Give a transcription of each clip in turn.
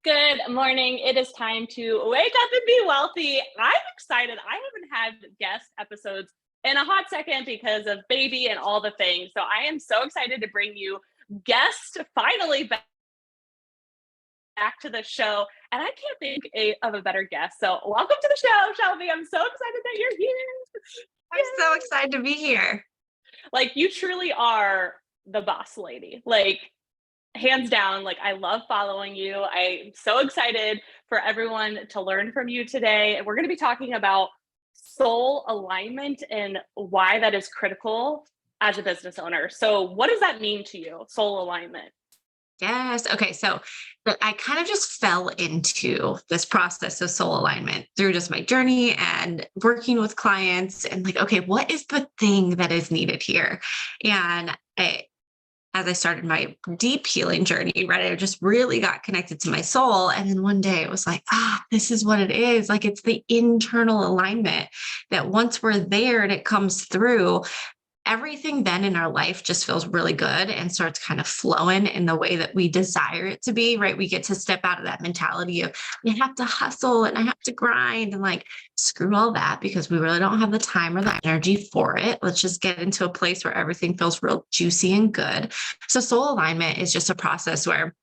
Good morning. It is time to wake up and be wealthy. I'm excited. I haven't had guest episodes in a hot second because of baby and all the things. So I am so excited to bring you guests finally back to the show. And I can't think of a better guest. So welcome to the show, Shelby. I'm so excited that you're here. I'm so excited to be here. Like, you truly are the boss lady. Like, hands down, like, I love following you. I'm so excited for everyone to learn from you today. And we're going to be talking about soul alignment and why that is critical as a business owner. So, what does that mean to you, soul alignment? Yes. Okay. So I kind of just fell into this process of soul alignment through just my journey and working with clients and like, okay, what is the thing that is needed here? And as I started my deep healing journey, right, I just really got connected to my soul. And then one day it was like, this is what it is. Like it's the internal alignment that once we're there and it comes through, everything then in our life just feels really good and starts kind of flowing in the way that we desire it to be, right? We get to step out of that mentality of I have to hustle and I have to grind and like screw all that because we really don't have the time or the energy for it. Let's just get into a place where everything feels real juicy and good. So soul alignment is just a process where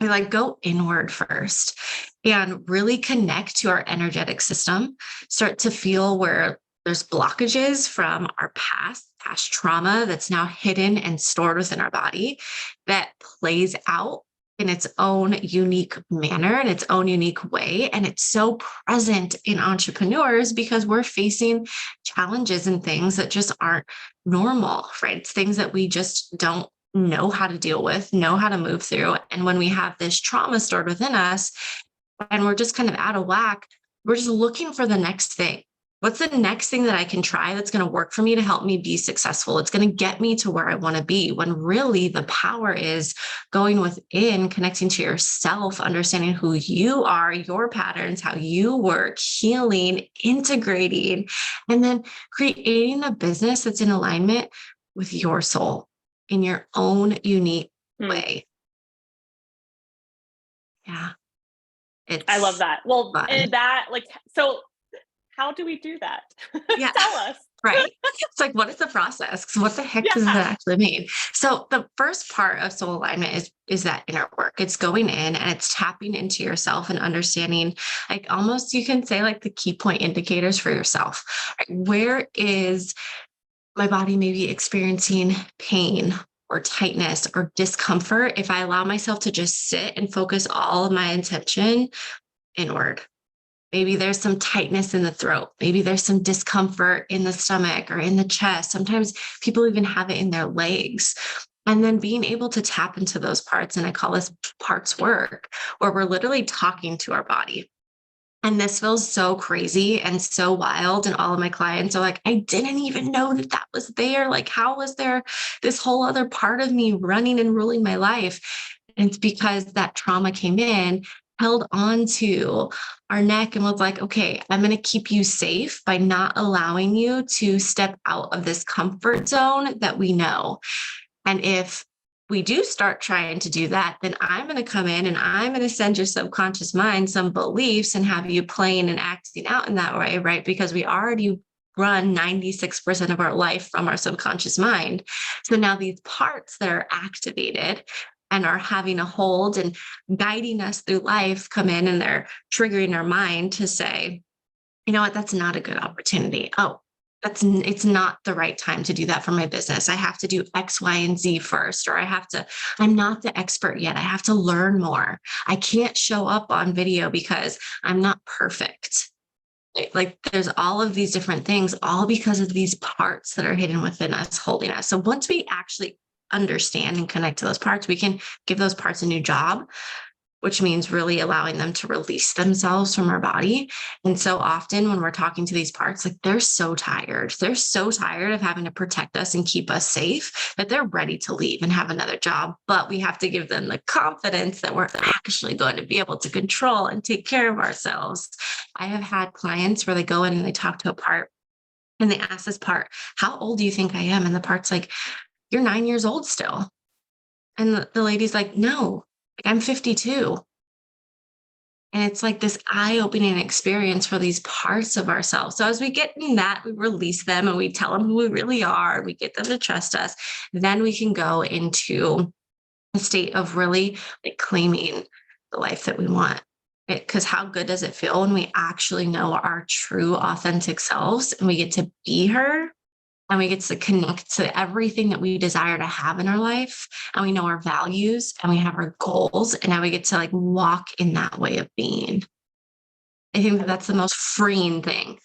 we like go inward first and really connect to our energetic system, start to feel where there's blockages from our past trauma that's now hidden and stored within our body that plays out in its own unique manner, in its own unique way. And it's so present in entrepreneurs because we're facing challenges and things that just aren't normal, right? It's things that we just don't know how to deal with, know how to move through. And when we have this trauma stored within us and we're just kind of out of whack, we're just looking for the next thing. What's the next thing that I can try that's going to work for me to help me be successful? It's going to get me to where I want to be, when really the power is going within, connecting to yourself, understanding who you are, your patterns, how you work, healing, integrating, and then creating a business that's in alignment with your soul in your own unique way. Yeah. I love It's that. Well, fun. that, like, so how do we do that? Yeah. Tell us. Right. It's like, what is the process? 'Cause what the heck does Yeah. that actually mean? So the first part of soul alignment is that inner work. It's going in and it's tapping into yourself and understanding, like almost you can say like the key point indicators for yourself. Right? Where is my body maybe experiencing pain or tightness or discomfort if I allow myself to just sit and focus all of my attention inward? Maybe there's some tightness in the throat. Maybe there's some discomfort in the stomach or in the chest. Sometimes people even have it in their legs. And then being able to tap into those parts, and I call this parts work, where we're literally talking to our body. And this feels so crazy and so wild. And all of my clients are like, I didn't even know that that was there. Like, how was there this whole other part of me running and ruling my life? And it's because that trauma came in, held on to our neck, and was like, okay, I'm going to keep you safe by not allowing you to step out of this comfort zone that we know. And if we do start trying to do that, then I'm going to come in and I'm going to send your subconscious mind some beliefs and have you playing and acting out in that way, right? Because we already run 96% of our life from our subconscious mind. So now these parts that are activated and are having a hold and guiding us through life come in and they're triggering our mind to say, you know what, that's not a good opportunity. Oh, it's not the right time to do that for my business. I have to do X, Y, and Z first, or I'm not the expert yet. I have to learn more. I can't show up on video because I'm not perfect. Like there's all of these different things, all because of these parts that are hidden within us, holding us. So once we actually understand and connect to those parts, we can give those parts a new job, which means really allowing them to release themselves from our body. And so often when we're talking to these parts, like they're so tired. They're so tired of having to protect us and keep us safe that they're ready to leave and have another job. But we have to give them the confidence that we're actually going to be able to control and take care of ourselves. I have had clients where they go in and they talk to a part and they ask this part, how old do you think I am? And the part's like, you're 9 years old still. And the lady's like, no, I'm 52. And it's like this eye-opening experience for these parts of ourselves. So as we get in that, we release them and we tell them who we really are. We get them to trust us. Then we can go into a state of really like claiming the life that we want. Because how good does it feel when we actually know our true authentic selves and we get to be her and we get to connect to everything that we desire to have in our life, and we know our values and we have our goals, and now we get to like walk in that way of being. I think that that's the most freeing thing.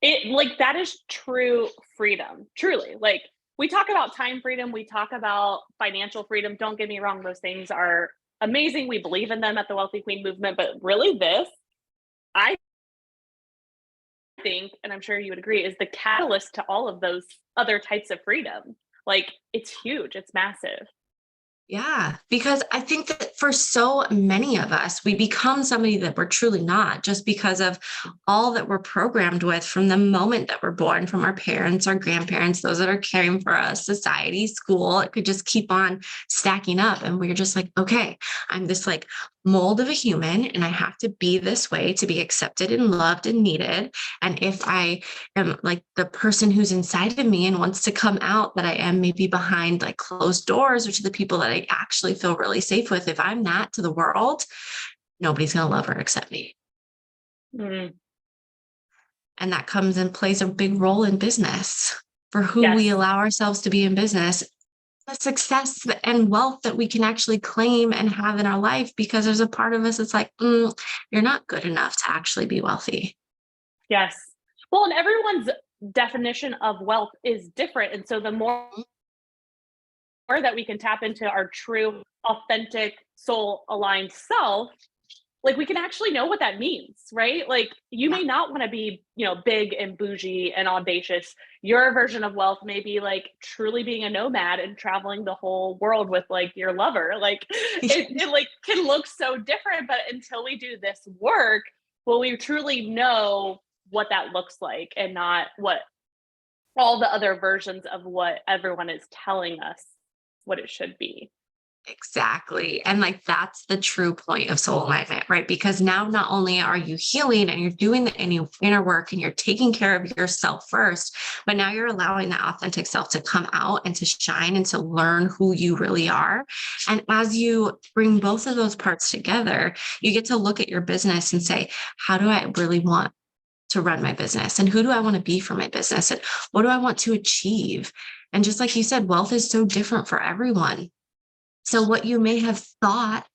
It like that is true freedom, truly. Like we talk about time freedom, we talk about financial freedom. Don't get me wrong, those things are amazing. We believe in them at the Wealthy Queen movement, but really this, I think, and I'm sure you would agree, is the catalyst to all of those other types of freedom. Like it's huge, it's massive. Yeah, because I think that for so many of us, we become somebody that we're truly not just because of all that we're programmed with from the moment that we're born, from our parents, our grandparents, those that are caring for us, society, school. It could just keep on stacking up. And we're just like, okay, I'm this like mold of a human and I have to be this way to be accepted and loved and needed. And if I am like the person who's inside of me and wants to come out that I am maybe behind like closed doors or to the people that I actually feel really safe with, if I'm that to the world, nobody's going to love or accept me. Mm, And that comes and plays a big role in business for who we yes. allow ourselves to be in business. The success and wealth that we can actually claim and have in our life, because there's a part of us that's like, you're not good enough to actually be wealthy. Yes. Well, and everyone's definition of wealth is different. And so the more that we can tap into our true, authentic, soul aligned self, like we can actually know what that means, right? Like you Yeah, may not want to be, big and bougie and audacious. Your version of wealth may be like truly being a nomad and traveling the whole world with like your lover. Like it like can look so different, but until we do this work, will we truly know what that looks like and not what all the other versions of what everyone is telling us what it should be. exactly. And like that's the true point of soul alignment, right? Because now not only are you healing and you're doing the inner work and you're taking care of yourself first, but now you're allowing that authentic self to come out and to shine and to learn who you really are. And as you bring both of those parts together, you get to look at your business and say, how do I really want to run my business? And who do I want to be for my business? And what do I want to achieve? And just like you said, wealth is so different for everyone. So, what you may have thought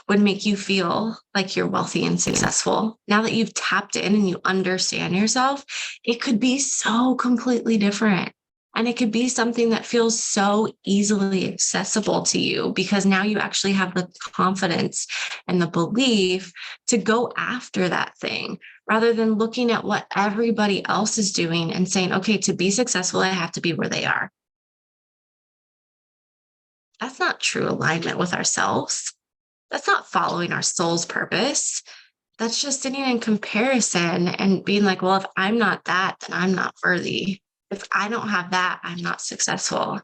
would make you feel like you're wealthy and successful, now that you've tapped in and you understand yourself, it could be so completely different. And it could be something that feels so easily accessible to you because now you actually have the confidence and the belief to go after that thing rather than looking at what everybody else is doing and saying, okay, to be successful, I have to be where they are. That's not true alignment with ourselves. That's not following our soul's purpose. That's just sitting in comparison and being like, well, if I'm not that, then I'm not worthy. If I don't have that, I'm not successful.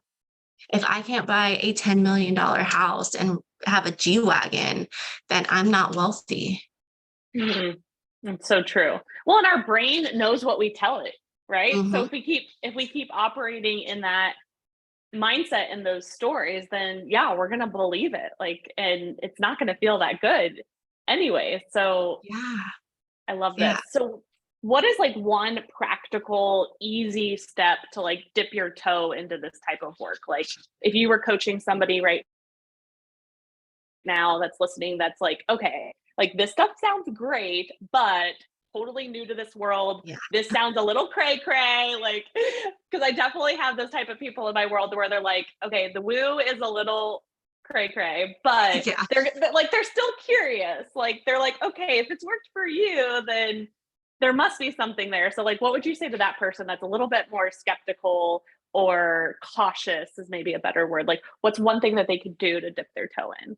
If I can't buy a $10 million house and have a G Wagon, then I'm not wealthy. Mhm. It's so true. Well, and our brain knows what we tell it, right? So Hmm. if we keep operating in that mindset in those stories, then yeah, we're gonna believe it. Like, and it's not gonna feel that good anyway. So Yeah. I love Yeah. this. So what is like one practical, easy step to like dip your toe into this type of work? Like if you were coaching somebody right now that's listening that's like, okay, like this stuff sounds great, but totally new to this world. Yeah. This sounds a little cray cray, like, because I definitely have those type of people in my world where they're like, okay, the woo is a little cray cray, but Yeah. they're still curious. Like, they're like, okay, if it's worked for you, then there must be something there. So, like, what would you say to that person that's a little bit more skeptical or cautious, is maybe a better word? Like, what's one thing that they could do to dip their toe in?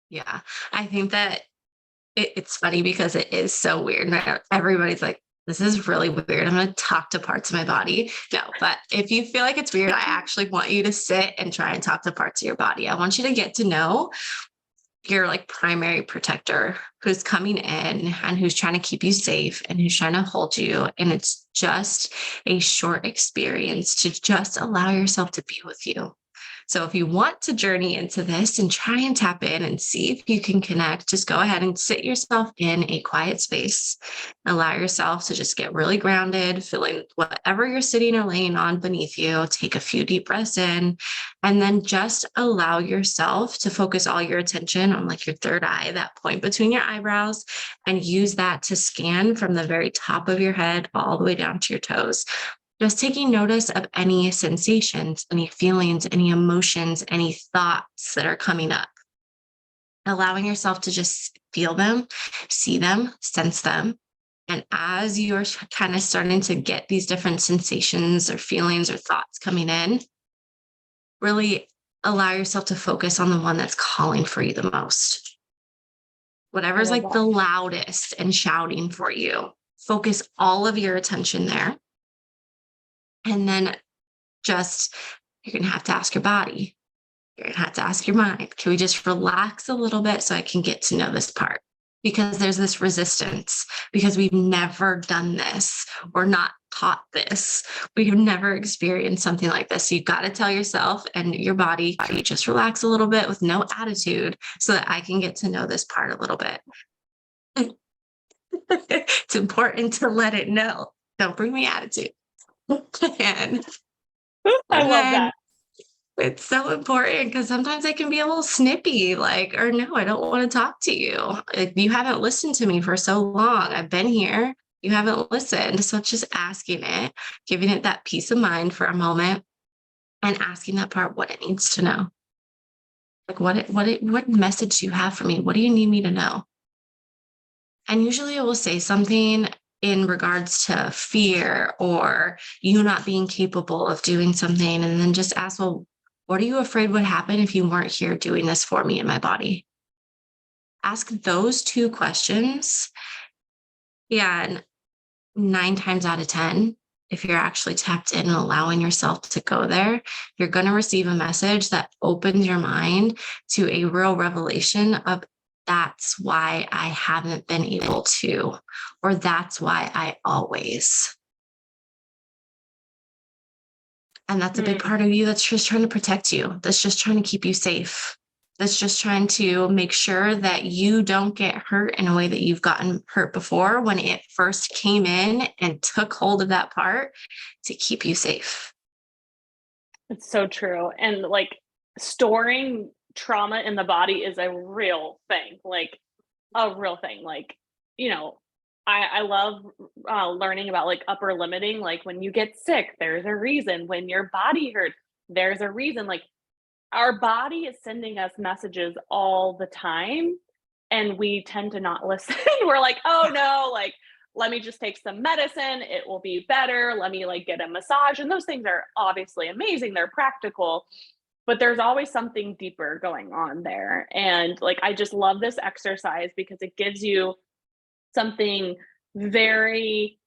Yeah. I think that it's funny because it is so weird. And everybody's like, this is really weird. I'm going to talk to parts of my body. No, but if you feel like it's weird, I actually want you to sit and try and talk to parts of your body. I want you to get to know your like primary protector who's coming in and who's trying to keep you safe and who's trying to hold you. And it's just a short experience to just allow yourself to be with you. So if you want to journey into this and try and tap in and see if you can connect, just go ahead and sit yourself in a quiet space. Allow yourself to just get really grounded, feeling whatever you're sitting or laying on beneath you. Take a few deep breaths in, and then just allow yourself to focus all your attention on like your third eye, that point between your eyebrows, and use that to scan from the very top of your head all the way down to your toes. Just taking notice of any sensations, any feelings, any emotions, any thoughts that are coming up. Allowing yourself to just feel them, see them, sense them. And as you're kind of starting to get these different sensations or feelings or thoughts coming in, really allow yourself to focus on the one that's calling for you the most. Whatever's like the loudest and shouting for you, focus all of your attention there. And then just, you're going to have to ask your body. You're going to have to ask your mind. Can we just relax a little bit so I can get to know this part? Because there's this resistance, because we've never done this. We're not taught this. We've never experienced something like this. So you've got to tell yourself and your body, can you just relax a little bit with no attitude so that I can get to know this part a little bit? It's important to let it know. Don't bring me attitude. And I love that. It's so important because sometimes I can be a little snippy, like, or no, I don't want to talk to you. Like, you haven't listened to me for so long. I've been here. You haven't listened. So it's just asking it, giving it that peace of mind for a moment and asking that part what it needs to know. Like what message do you have for me? What do you need me to know? And usually it will say something in regards to fear or you not being capable of doing something. And then just ask, well, what are you afraid would happen if you weren't here doing this for me in my body? Ask those two questions. And 9 times out of 10, if you're actually tapped in and allowing yourself to go there, you're going to receive a message that opens your mind to a real revelation of that's why I haven't been able to, or that's why I always. And that's a big part of you that's just trying to protect you, that's just trying to keep you safe, that's just trying to make sure that you don't get hurt in a way that you've gotten hurt before when it first came in and took hold of that part to keep you safe. It's so true. And like storing trauma in the body is a real thing, like a real thing. Like, you know, I love learning about like upper limiting. Like when you get sick, there's a reason. When your body hurts, there's a reason. Like our body is sending us messages all the time and we tend to not listen. We're like, oh no, like, let me just take some medicine. It will be better. Let me like get a massage. And those things are obviously amazing. They're practical, but there's always something deeper going on there. And like, I just love this exercise because it gives you something very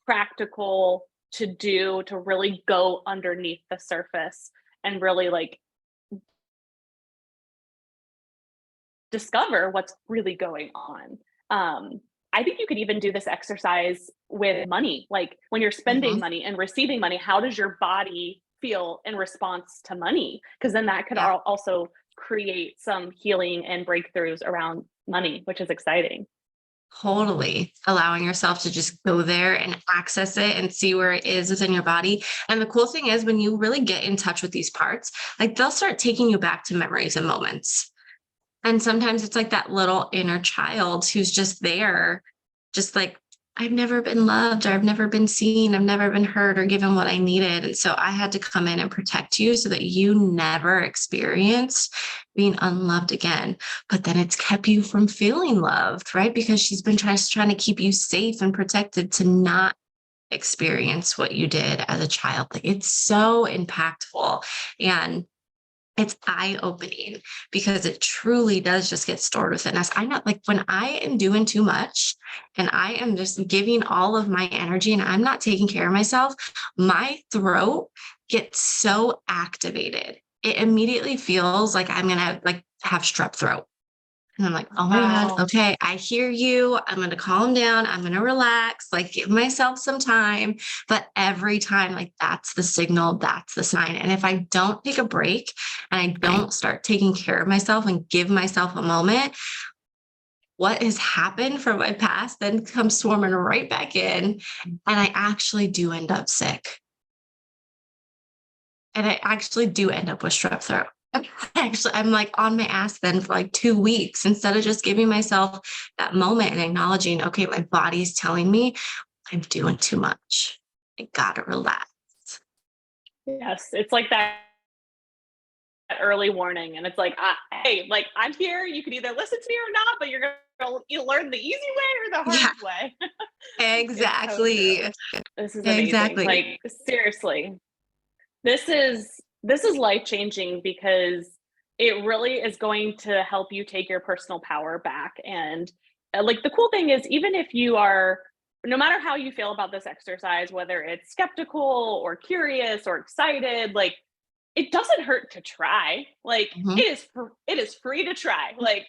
practical to do to really go underneath the surface and really like discover what's really going on. I think you could even do this exercise with money. Like when you're spending money and receiving money, how does your body feel in response to money? Because then that could also create some healing and breakthroughs around money, which is exciting. Totally allowing yourself to just go there and access it and see where it is within your body. And the cool thing is when you really get in touch with these parts, like they'll start taking you back to memories and moments. And sometimes it's like that little inner child who's just there, just like, I've never been loved, or I've never been seen, I've never been heard or given what I needed. And so I had to come in and protect you so that you never experienced being unloved again. But then it's kept you from feeling loved, right? Because she's been trying to keep you safe and protected to not experience what you did as a child. Like it's so impactful. And it's eye-opening because it truly does just get stored within us. I know, like when I am doing too much and I am just giving all of my energy and I'm not taking care of myself, my throat gets so activated. It immediately feels like I'm going to like have strep throat. And I'm like, oh my God, Wow. okay, I hear you. I'm going to calm down. I'm going to relax, like give myself some time. But every time, like that's the signal, that's the sign. And if I don't take a break and I don't start taking care of myself and give myself a moment, what has happened from my past then comes swarming right back in. And I actually do end up sick. And I actually do end up with strep throat. Actually, I'm like on my ass then for like 2 weeks instead of just giving myself that moment and acknowledging, okay, my body's telling me I'm doing too much. I gotta relax. Yes. It's like that early warning. And it's like, hey, like I'm here. You can either listen to me or not, but you're going to learn the easy way or the Yeah, hard way. It's so true. exactly. This is amazing. Exactly. Like seriously, this is life changing because it really is going to help you take your personal power back. And like the cool thing is, even if you are, no matter how you feel about this exercise, whether it's skeptical or curious or excited, like it doesn't hurt to try. Like Mhm. it is free to try. Like,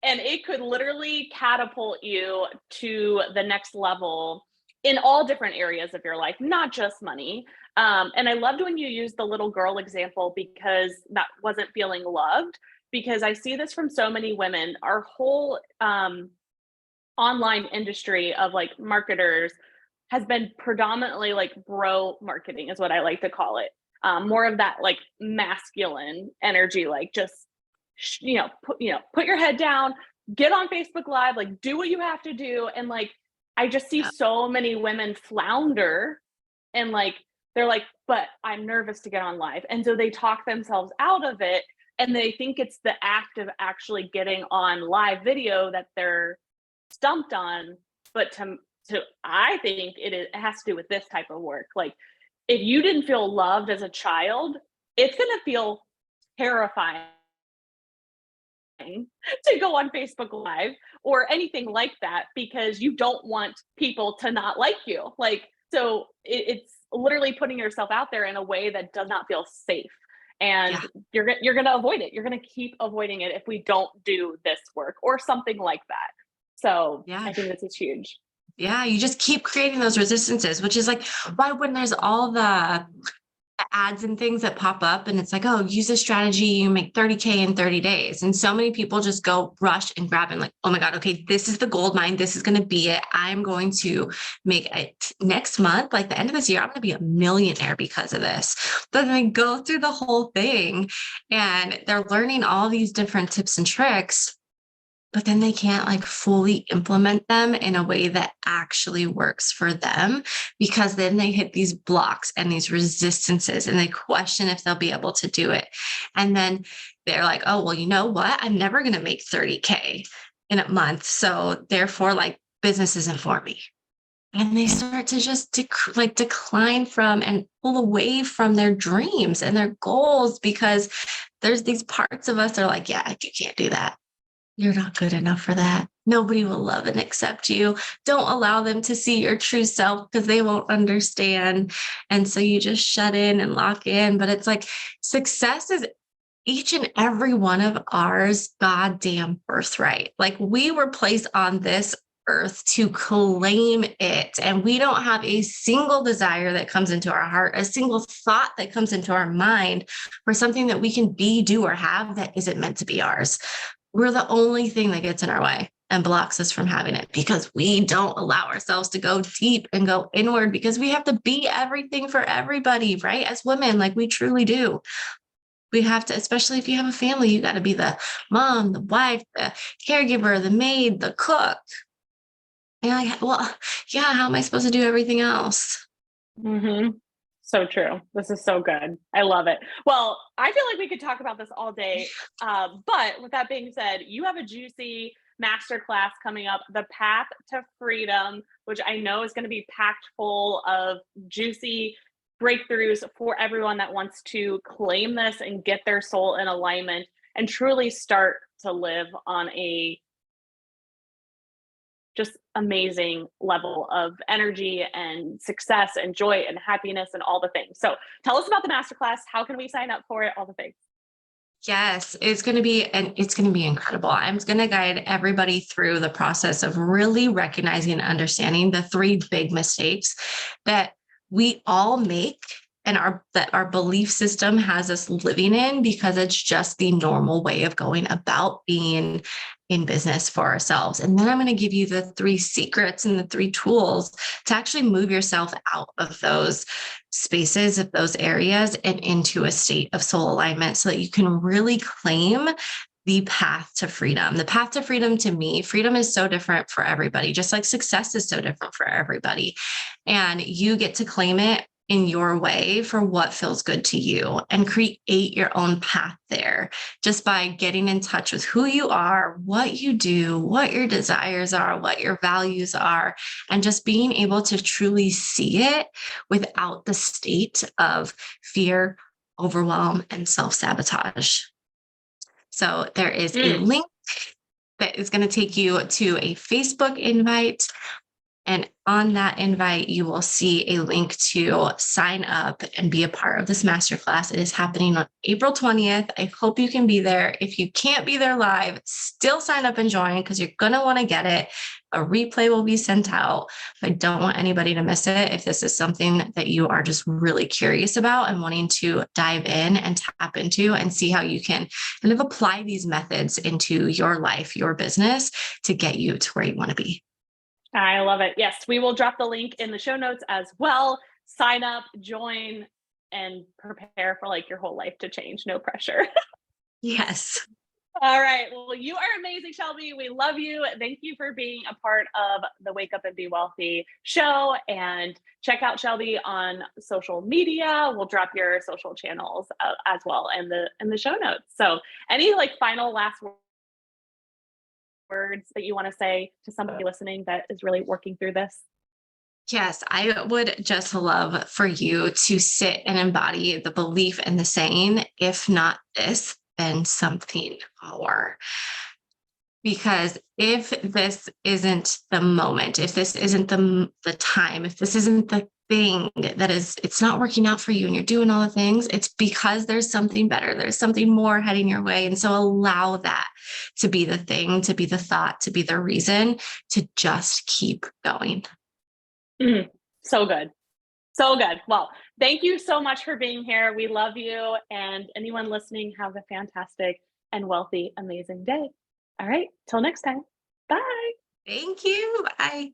and it could literally catapult you to the next level in all different areas of your life, not just money. And I loved when you used the little girl example because that wasn't feeling loved. Because I see this from so many women. Our whole online industry of like marketers has been predominantly like bro marketing, is what I like to call it. More of that like masculine energy, like just put your head down, get on Facebook Live, like do what you have to do, and like I just see Yeah. so many women flounder, and like they're like, but I'm nervous to get on live, and so they talk themselves out of it, and they think it's the act of actually getting on live video that they're stumped on. But to I think it has to do with this type of work. Like if you didn't feel loved as a child, it's going to feel terrifying to go on Facebook Live or anything like that, because you don't want people to not like you. Like, so it's literally putting yourself out there in a way that does not feel safe. Yeah. And you're going to avoid it. You're going to keep avoiding it if we don't do this work or something like that. So Yeah. I think this is huge. Yeah. You just keep creating those resistances, which is like, why when there's all the ads and things that pop up and it's like, oh, use this strategy, you make 30K in 30 days. And so many people just go rush and grab and like, oh my God, okay, this is the gold mine. This is going to be it. I'm going to make it next month, like the end of this year, I'm going to be a millionaire because of this. But then they go through the whole thing and they're learning all these different tips and tricks, but then they can't like fully implement them in a way that actually works for them, because then they hit these blocks and these resistances and they question if they'll be able to do it. And then they're like, oh, well, you know what? I'm never going to make 30K in a month. So therefore, like business isn't for me. And they start to just decline from and pull away from their dreams and their goals, because there's these parts of us that are like, yeah, you can't do that. You're not good enough for that. Nobody will love and accept you. Don't allow them to see your true self because they won't understand. And so you just shut in and lock in. But it's like success is each and every one of ours goddamn birthright. Like we were placed on this earth to claim it. And we don't have a single desire that comes into our heart, a single thought that comes into our mind for something that we can be, do, or have that isn't meant to be ours. We're the only thing that gets in our way and blocks us from having it, because we don't allow ourselves to go deep and go inward, because we have to be everything for everybody, right? As women, like we truly do. We have to, especially if you have a family, you got to be the mom, the wife, the caregiver, the maid, the cook. And you're like, well, yeah, how am I supposed to do everything else? Mm-hmm. So true. This is so good. I love it. Well, I feel like we could talk about this all day. But with that being said, you have a juicy masterclass coming up, The Path to Freedom, which I know is going to be packed full of juicy breakthroughs for everyone that wants to claim this and get their soul in alignment and truly start to live on a just amazing level of energy and success and joy and happiness and all the things. So tell us about the masterclass. How can we sign up for it? All the things. Yes, it's going to be incredible. I'm going to guide everybody through the process of really recognizing and understanding the three big mistakes that we all make and that our belief system has us living in because it's just the normal way of going about being in business for ourselves. And then I'm going to give you the three secrets and the three tools to actually move yourself out of those spaces, of those areas, and into a state of soul alignment so that you can really claim the path to freedom. The path to freedom, to me, freedom is so different for everybody, just like success is so different for everybody. And you get to claim it in your way for what feels good to you and create your own path there just by getting in touch with who you are, what you do, what your desires are, what your values are, and just being able to truly see it without the state of fear, overwhelm, and self-sabotage. So there is a link that is going to take you to a Facebook invite. And on that invite, you will see a link to sign up and be a part of this masterclass. It is happening on April 20th. I hope you can be there. If you can't be there live, still sign up and join because you're going to want to get it. A replay will be sent out. I don't want anybody to miss it. If this is something that you are just really curious about and wanting to dive in and tap into and see how you can kind of apply these methods into your life, your business to get you to where you want to be. I love it. Yes, we will drop the link in the show notes as well. Sign up, join, and prepare for like your whole life to change. No pressure. Yes. All right. Well, you are amazing, Shelby. We love you. Thank you for being a part of the Wake Up and Be Wealthy show. And check out Shelby on social media. We'll drop your social channels as well in the show notes. So, any like final last words that you want to say to somebody listening that is really working through this? Yes, I would just love for you to sit and embody the belief and the saying, if not this, then something more. Because if this isn't the moment, if this isn't the time, if this isn't the thing that is, it's not working out for you and you're doing all the things, it's because there's something better. There's something more heading your way. And so allow that to be the thing, to be the thought, to be the reason to just keep going. So good. So good. Well, thank you so much for being here. We love you. And anyone listening, have a fantastic and wealthy, amazing day. All right. Till next time. Bye. Thank you. Bye.